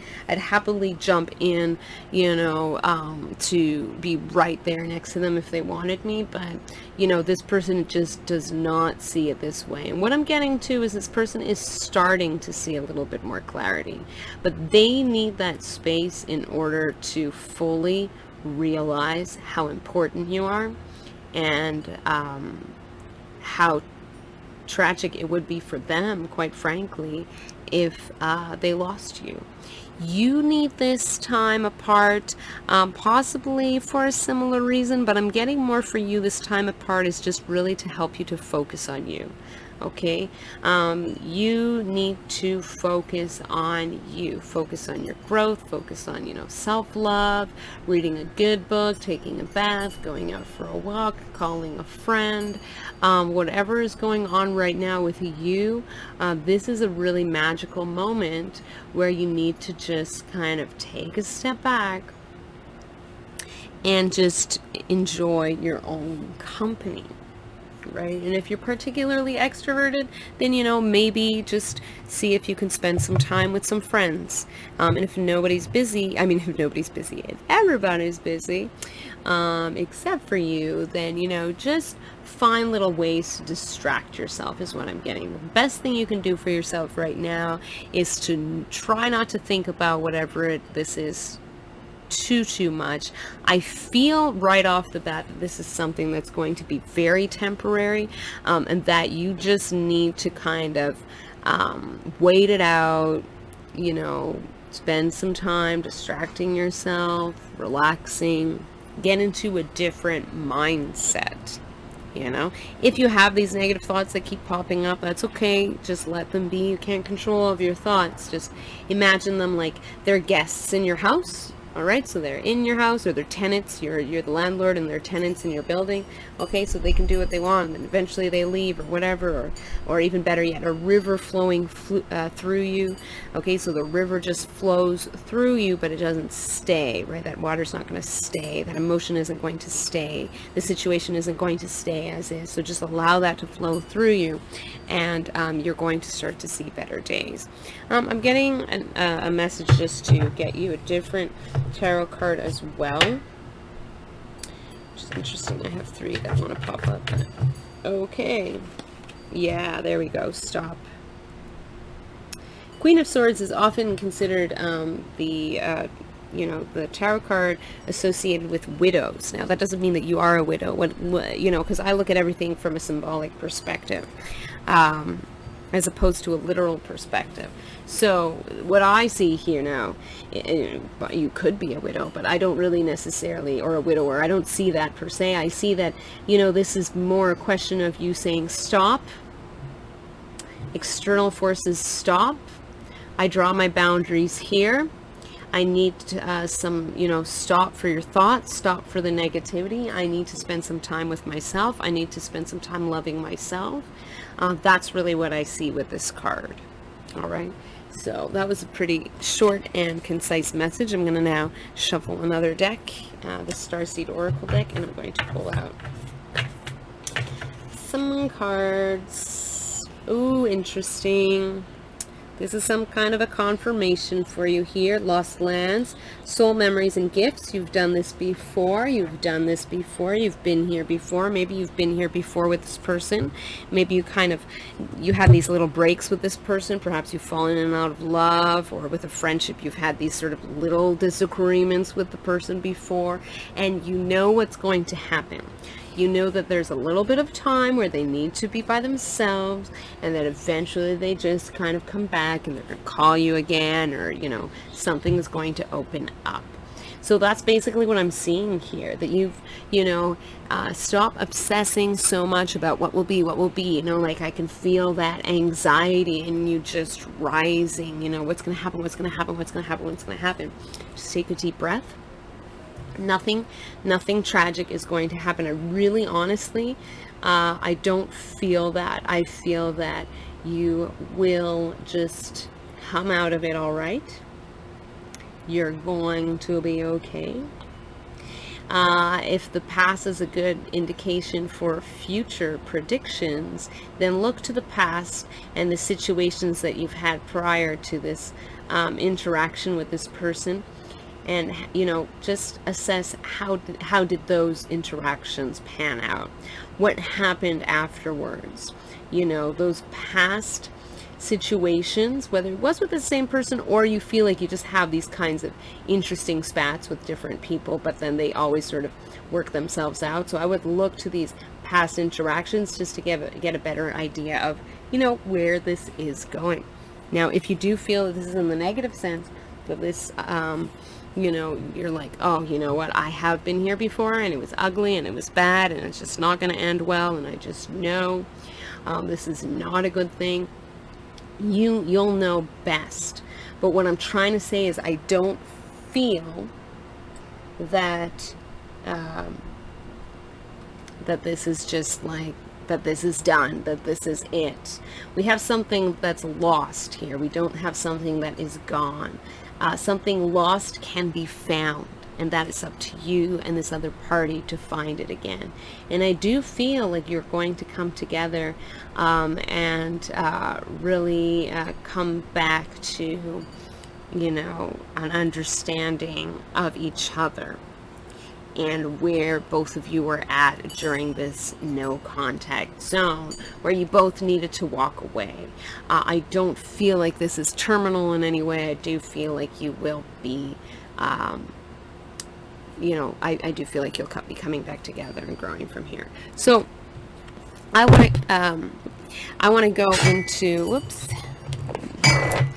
Speaker 1: jump in, to be right there next to them if they wanted me. But, this person just does not see it this way. And what I'm getting to is this person is starting to see a little bit more clarity, but they need that space in order to fully realize how important you are, and how tragic it would be for them, quite frankly, if they lost you. You need this time apart, possibly for a similar reason, but I'm getting more for you this time apart is just really to help you to focus on you. Okay, you need to focus on you, focus on your growth, focus on, self-love, reading a good book, taking a bath, going out for a walk, calling a friend, whatever is going on right now with you. This is a really magical moment where you need to just kind of take a step back and just enjoy your own company. Right? And if you're particularly extroverted, then, maybe just see if you can spend some time with some friends. And if nobody's busy, if everybody's busy, except for you, then, just find little ways to distract yourself is what I'm getting. The best thing you can do for yourself right now is to try not to think about whatever this is too much. I feel right off the bat that this is something that's going to be very temporary, and that you just need to kind of wait it out, spend some time distracting yourself, relaxing, get into a different mindset. If you have these negative thoughts that keep popping up, that's okay. Just let them be. You can't control all of your thoughts. Just imagine them like they're guests in your house. All right, so they're in your house, or they're tenants. You're the landlord and they're tenants in your building. Okay, so they can do what they want, and eventually they leave, or whatever, or even better yet, a river flowing through you. Okay, so the river just flows through you, but it doesn't stay, right? That water's not going to stay. That emotion isn't going to stay. The situation isn't going to stay as is. So just allow that to flow through you, and you're going to start to see better days. I'm getting a message just to get you a different tarot card as well, which is interesting. I have 3 that want to pop up. Okay, yeah, there we go. Stop. Queen of Swords is often considered the tarot card associated with widows. Now, that doesn't mean that you are a widow, because I look at everything from a symbolic perspective, as opposed to a literal perspective. So what I see here now, you could be a widow, but I don't really necessarily, or a widower, I don't see that per se. I see that, this is more a question of you saying stop, external forces stop, I draw my boundaries here. I need some, stop for your thoughts, stop for the negativity. I need to spend some time with myself. I need to spend some time loving myself. That's really what I see with this card. All right. So that was a pretty short and concise message. I'm going to now shuffle another deck, the Starseed Oracle deck, and I'm going to pull out some cards. Ooh, interesting. This is some kind of a confirmation for you here. Lost lands, soul memories and gifts. You've done this before. You've done this before. You've been here before. Maybe you've been here before with this person. Maybe you had these little breaks with this person. Perhaps you've fallen in and out of love, or with a friendship, you've had these sort of little disagreements with the person before, and you know what's going to happen. You know that there's a little bit of time where they need to be by themselves, and that eventually they just kind of come back and they're going to call you again, or, something is going to open up. So that's basically what I'm seeing here, that you've, stop obsessing so much about what will be, like I can feel that anxiety and you just rising, what's going to happen, what's going to happen, what's going to happen, what's going to happen. Just take a deep breath. Nothing tragic is going to happen. I really, honestly, I don't feel that. I feel that you will just come out of it all right. You're going to be okay. If the past is a good indication for future predictions, then look to the past and the situations that you've had prior to this interaction with this person, and just assess how did those interactions pan out, what happened afterwards. Those past situations, whether it was with the same person or you feel like you just have these kinds of interesting spats with different people, but then they always sort of work themselves out. So I would look to these past interactions just to get a better idea of where this is going. Now, if you do feel that this is in the negative sense, that this you're like, oh, you know what, I have been here before and it was ugly and it was bad and it's just not going to end well, and I just know this is not a good thing. You'll know best. But what I'm trying to say is I don't feel that that this is just like, that this is done, that this is it. We have something that's lost here. We don't have something that is gone. Something lost can be found, and that is up to you and this other party to find it again. And I do feel like you're going to come together and really come back to, an understanding of each other and where both of you were at during this no contact zone, where you both needed to walk away. I don't feel like this is terminal in any way. I do feel like you will be I do feel like you'll be coming back together and growing from here. So I want to go into, whoops, I'm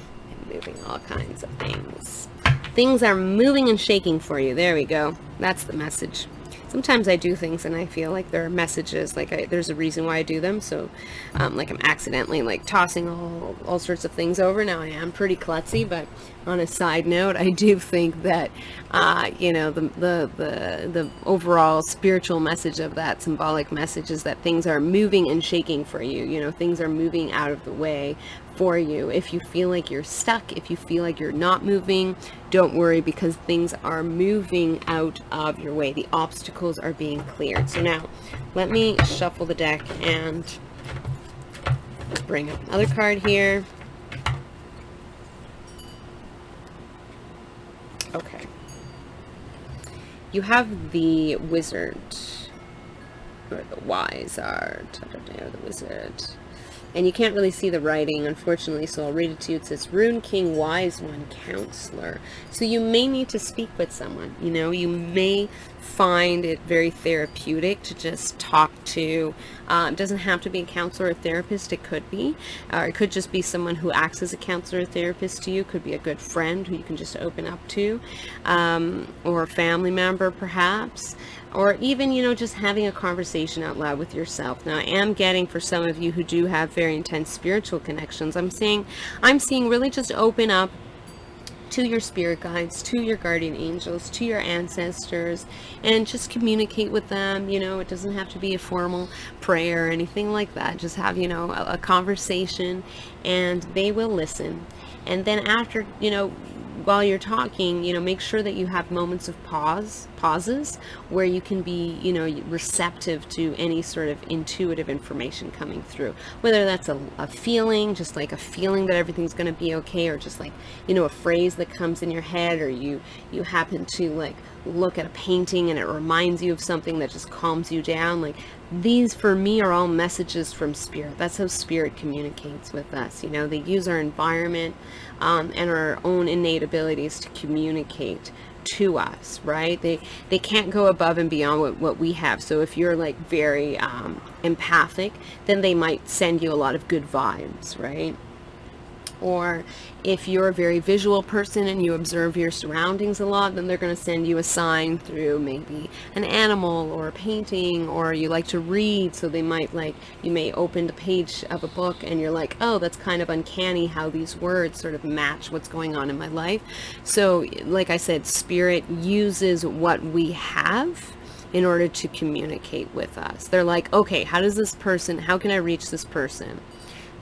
Speaker 1: moving all kinds of things. Things are moving and shaking for you. There we go. That's the message. Sometimes I do things and I feel like there are messages, like there's a reason why I do them. So like I'm accidentally like tossing all sorts of things over. Now I am pretty klutzy, but on a side note, I do think that the overall spiritual message of that symbolic message is that things are moving and shaking for you. Things are moving out of the way for you. If you feel like you're stuck, if you feel like you're not moving, don't worry, because things are moving out of your way. The obstacles are being cleared. So now let me shuffle the deck and bring up another card here. Okay. You have the Wizard, or the Wise Art, or the Wizard. And you can't really see the writing, unfortunately, so I'll read it to you. It says, Rune King, Wise One, Counselor. So you may need to speak with someone. You may find it very therapeutic to just talk to, it doesn't have to be a counselor or therapist, it could be, or it could just be someone who acts as a counselor or therapist to you. It could be a good friend who you can just open up to, or a family member perhaps, or even, just having a conversation out loud with yourself. Now, I am getting, for some of you who do have very intense spiritual connections, I'm seeing really just open up to your spirit guides, to your guardian angels, to your ancestors, and just communicate with them. It doesn't have to be a formal prayer or anything like that. Just have, a conversation, and they will listen. And then after, while you're talking, make sure that you have moments of pauses where you can be, receptive to any sort of intuitive information coming through, whether that's a feeling, just like a feeling that everything's going to be okay, or just like, a phrase that comes in your head, or you happen to like look at a painting and it reminds you of something that just calms you down. Like, these for me are all messages from spirit. That's how spirit communicates with us. They use our environment and our own innate abilities to communicate to us, right? They can't go above and beyond what we have. So if you're like very empathic, then they might send you a lot of good vibes, right? Or if you're a very visual person and you observe your surroundings a lot, then they're going to send you a sign through maybe an animal or a painting. Or you like to read, so they might, like, you may open the page of a book and you're like, oh, that's kind of uncanny how these words sort of match what's going on in my life. So like I said, spirit uses what we have in order to communicate with us. They're like, okay, how can I reach this person?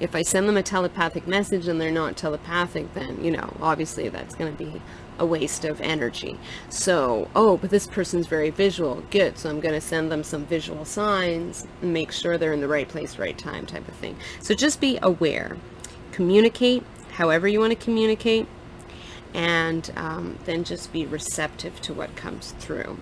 Speaker 1: If I send them a telepathic message and they're not telepathic, then, obviously that's going to be a waste of energy. So, oh, but this person's very visual. Good. So I'm going to send them some visual signs and make sure they're in the right place, right time type of thing. So just be aware. Communicate however you want to communicate, and then just be receptive to what comes through.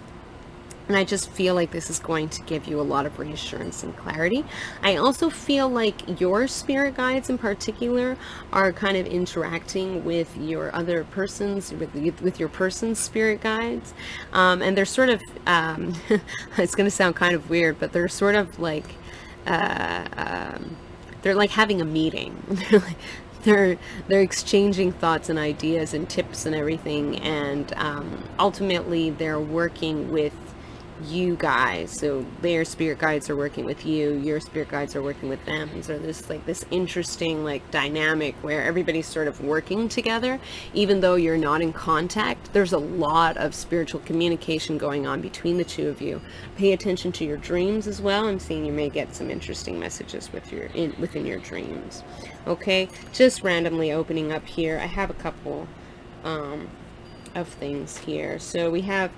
Speaker 1: And I just feel like this is going to give you a lot of reassurance and clarity. I also feel like your spirit guides in particular are kind of interacting with your other persons, with your person's spirit guides. And they're sort of, it's going to sound kind of weird, but they're sort of like, they're like having a meeting. They're exchanging thoughts and ideas and tips and everything. And ultimately they're working with you guys. So their spirit guides are working with you, your spirit guides are working with them. And so there's like this interesting like dynamic where everybody's sort of working together, even though you're not in contact. There's a lot of spiritual communication going on between the two of you. Pay attention to your dreams as well. I'm seeing you may get some interesting messages within your dreams. Okay, just randomly opening up here. I have a couple of things here. So we have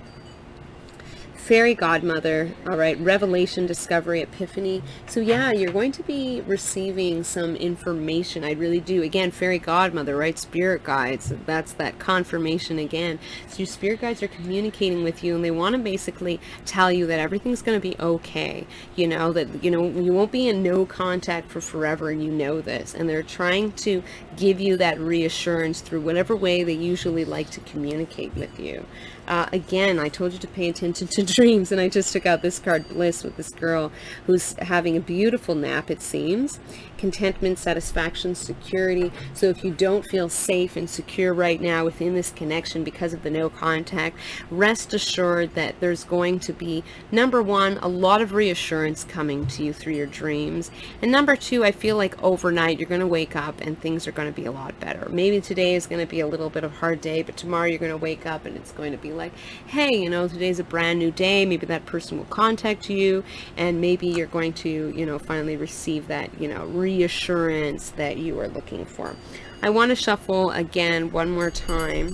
Speaker 1: Fairy Godmother, all right, Revelation, Discovery, Epiphany. So yeah, you're going to be receiving some information. I really do. Again, Fairy Godmother, right? Spirit guides. That's that confirmation again. So your spirit guides are communicating with you, and they want to basically tell you that everything's going to be okay. That, you won't be in no contact for forever, and you know this. And they're trying to give you that reassurance through whatever way they usually like to communicate with you. Again, I told you to pay attention to dreams, and I just took out this card, Bliss, with this girl who's having a beautiful nap, it seems. Contentment, satisfaction, security. So if you don't feel safe and secure right now within this connection because of the no contact, rest assured that there's going to be, number one, a lot of reassurance coming to you through your dreams. And number two, I feel like overnight you're going to wake up and things are going to be a lot better. Maybe today is going to be a little bit of a hard day, but tomorrow you're going to wake up and it's going to be like, hey, today's a brand new day. Maybe that person will contact you, and maybe you're going to, finally receive that, reassurance that you are looking for. I want to shuffle again one more time.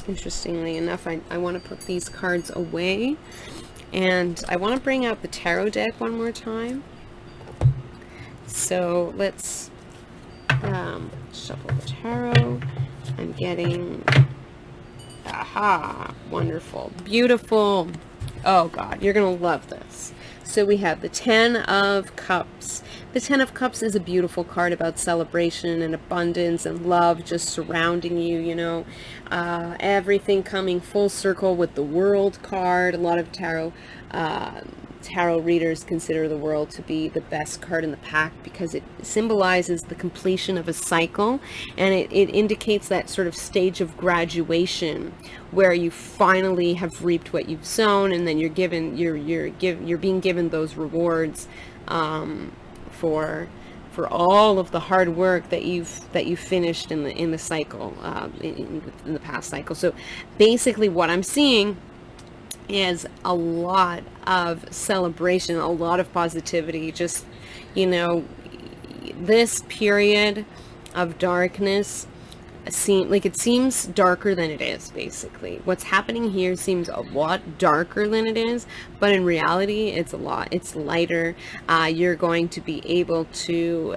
Speaker 1: Interestingly enough, I want to put these cards away, and I want to bring out the tarot deck one more time. So let's shuffle the tarot. I'm getting, aha, wonderful, beautiful. Oh God, you're going to love this. So we have the 10 of Cups. The 10 of Cups is a beautiful card about celebration and abundance and love just surrounding you, everything coming full circle with the World card. A lot of tarot readers consider the World to be the best card in the pack because it symbolizes the completion of a cycle, and it indicates that sort of stage of graduation where you finally have reaped what you've sown, and then you're being given those rewards for all of the hard work that you've finished in the cycle, in the past cycle. So basically what I'm seeing is a lot of celebration, a lot of positivity. Just, this period of darkness seems darker than it is. Basically what's happening here seems a lot darker than it is, but in reality it's lighter. You're going to be able to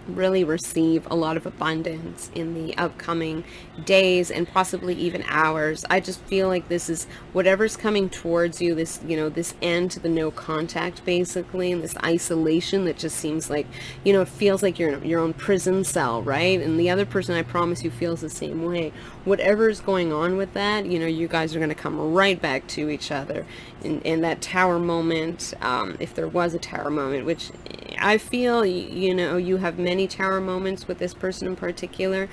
Speaker 1: really receive a lot of abundance in the upcoming days and possibly even hours. I just feel like this is whatever's coming towards you, this, this end to the no contact basically, and this isolation that just seems like, it feels like you're in your own prison cell, right? And the other person, I promise you, feels the same way. Whatever's going on with that, you guys are going to come right back to each other in that tower moment, if there was a tower moment, which I feel, you have many tower moments with this person in particular.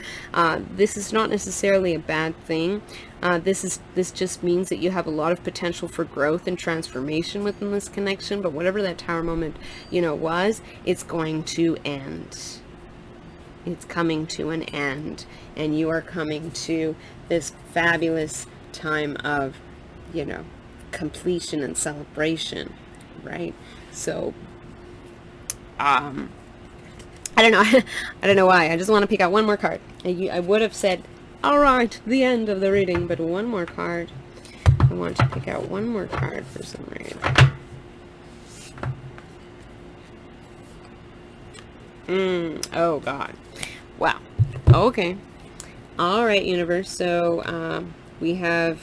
Speaker 1: This is not necessarily a bad thing. This just means that you have a lot of potential for growth and transformation within this connection. But whatever that tower moment, was, it's going to end. It's coming to an end, and you are coming to this fabulous time of, completion and celebration, right? So, I don't know. I don't know why. I just want to pick out one more card. I would have said, all right, the end of the reading, but one more card. I want to pick out one more card for some reason. Oh, God. Wow. Okay. All right, universe. So, we have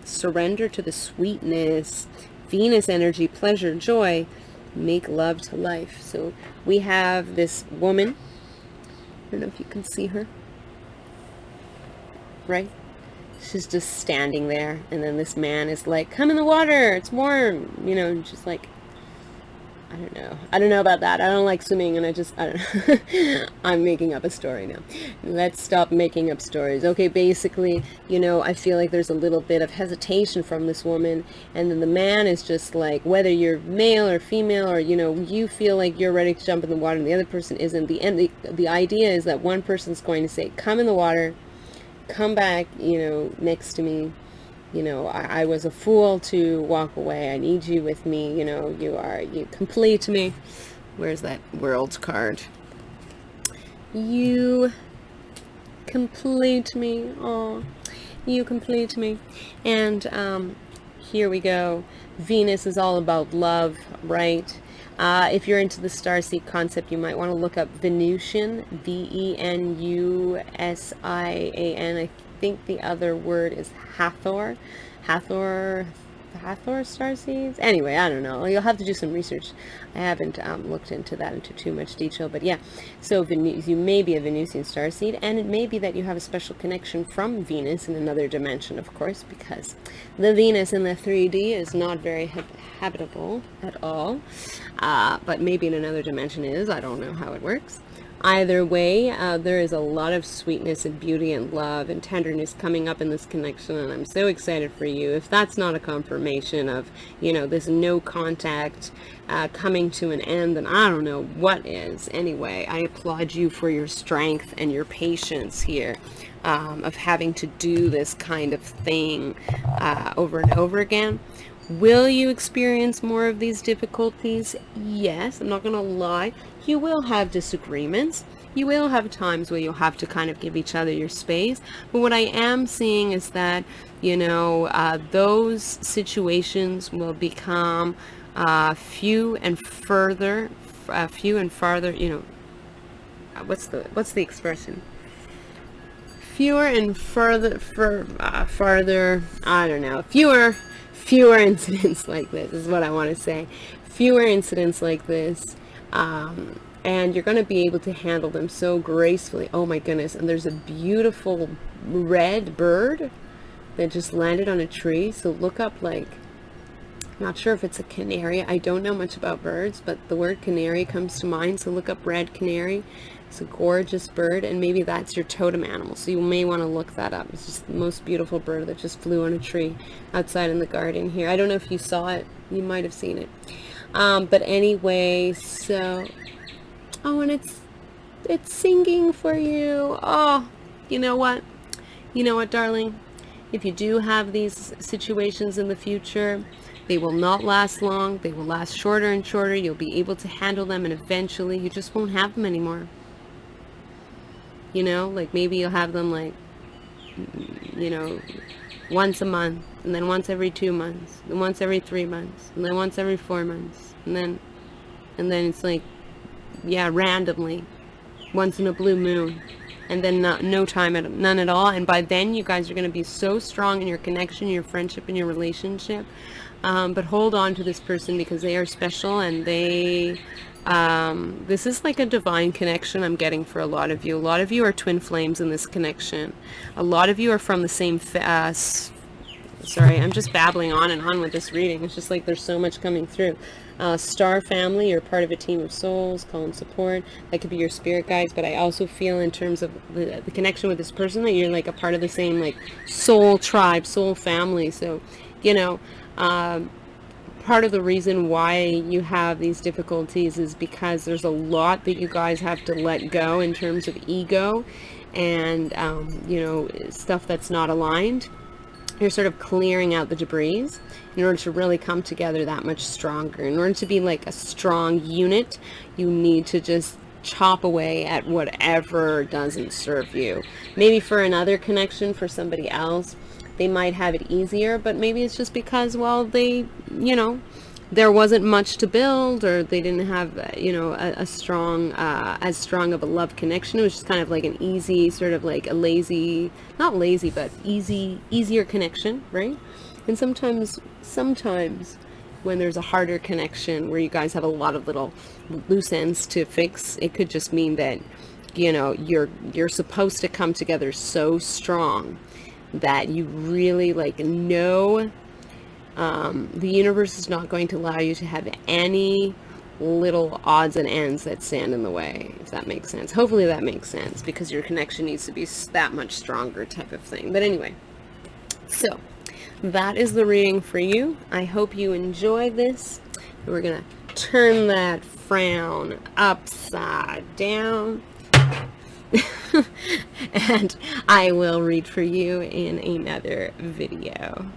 Speaker 1: surrender to the sweetness, Venus energy, pleasure, joy, make love to life. So we have this woman. I don't know if you can see her. Right? She's just standing there. And then this man is like, come in the water. It's warm. And she's like, I don't know about that. I don't like swimming, and I don't know. I'm making up a story now. Let's stop making up stories. Okay, basically, I feel like there's a little bit of hesitation from this woman, and then the man is just like, whether you're male or female, or, you feel like you're ready to jump in the water and the other person isn't. The idea is that one person's going to say, come in the water, come back, next to me. I was a fool to walk away. I need you with me. You complete me. Where's that world card? You complete me. Oh, you complete me. And here we go. Venus is all about love, right? If you're into the starseed concept, you might want to look up Venusian, Venusian. I think the other word is Hathor starseeds. Anyway, I don't know. You'll have to do some research. I haven't looked into that into too much detail, but yeah. So you may be a Venusian starseed, and it may be that you have a special connection from Venus in another dimension, of course, because the Venus in the 3D is not very habitable at all. But maybe in another dimension is. I don't know how it works. Either way, there is a lot of sweetness and beauty and love and tenderness coming up in this connection, and I'm so excited for you. If that's not a confirmation of, this no contact coming to an end, then I don't know what is. Anyway, I applaud you for your strength and your patience here, of having to do this kind of thing over and over again. Will you experience more of these difficulties? Yes, I'm not going to lie. You will have disagreements. You will have times where you'll have to kind of give each other your space. But what I am seeing is that, those situations will become few and farther, what's the expression? Fewer and farther, I don't know, fewer incidents like this is what I want to say. Fewer incidents like this, and you're going to be able to handle them so gracefully. Oh my goodness. And there's a beautiful red bird that just landed on a tree. So look up, not sure if it's a canary. I don't know much about birds, but the word canary comes to mind. So look up red canary. It's a gorgeous bird, and maybe that's your totem animal. So you may want to look that up. It's just the most beautiful bird that just flew on a tree outside in the garden here. I don't know if you saw it. You might have seen it. But anyway, so, and it's singing for you. Oh, you know what, darling? If you do have these situations in the future, they will not last long. They will last shorter and shorter. You'll be able to handle them, and eventually you just won't have them anymore. Maybe you'll have them once a month, and then once every 2 months, and once every 3 months, and then once every 4 months, and then it's randomly. once in a blue moon, and then no time at none at all. And by then, you guys are going to be so strong in your connection, your friendship, and your relationship. But hold on to this person because they are special, and this is like a divine connection I'm getting for a lot of you. A lot of you are twin flames in this connection. A lot of you are from the same sorry, I'm just babbling on and on with this reading. It's just like there's so much coming through. Star family, you're part of a team of souls, call them support. That could be your spirit guides, but I also feel in terms of the connection with this person that you're like a part of the same like soul tribe, soul family. So, you know, part of the reason why you have these difficulties is because there's a lot that you guys have to let go in terms of ego and, you know, stuff that's not aligned. You're sort of clearing out the debris in order to really come together that much stronger. In order to be like a strong unit, you need to just chop away at whatever doesn't serve you. Maybe for another connection, for somebody else, they might have it easier, but maybe it's just because, well, they, you know, there wasn't much to build, or they didn't have, you know, a strong, as strong of a love connection. It was just kind of like an easy, sort of like a lazy, not lazy, but easier connection, right? And sometimes when there's a harder connection where you guys have a lot of little loose ends to fix, it could just mean that, you know, you're supposed to come together so strong that you really like know the universe is not going to allow you to have any little odds and ends that stand in the way, if that makes sense. Hopefully that makes sense, because your connection needs to be that much stronger type of thing. But anyway, so that is the reading for you. I hope you enjoy this. We're going to turn that frown upside down. And I will read for you in another video.